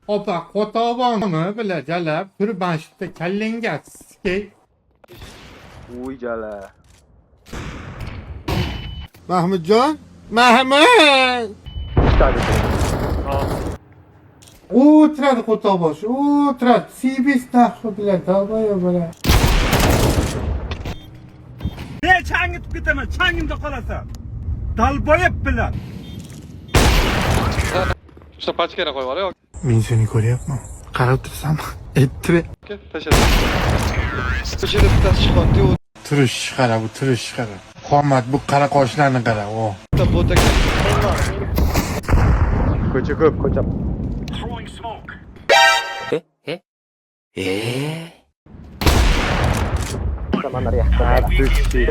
Opa, qo'tovonni bilajalab, turbanshitda kallenga sikey. Uy jala. Mahmudjon, Mahmud! Chiqadi. O'tiradi qo'tovbosh, o'tiradi. Sibis taqi bilan, dalboyo bilan. Changitib ketaman, changimda qolasan. Dalboyib bilan. Şuna paçkayla koy var ya. Men seni ko'ryapman. Qarab tursanmi? Aytdi. Taşıdı. Taşıdı bir taş çıkarttı. O Turish qara, bu turish qara. Qomat bu qara qoshlarni qara, o. da bu da Ko'cha ko'p, ko'cha. Zamanlar yaxshi.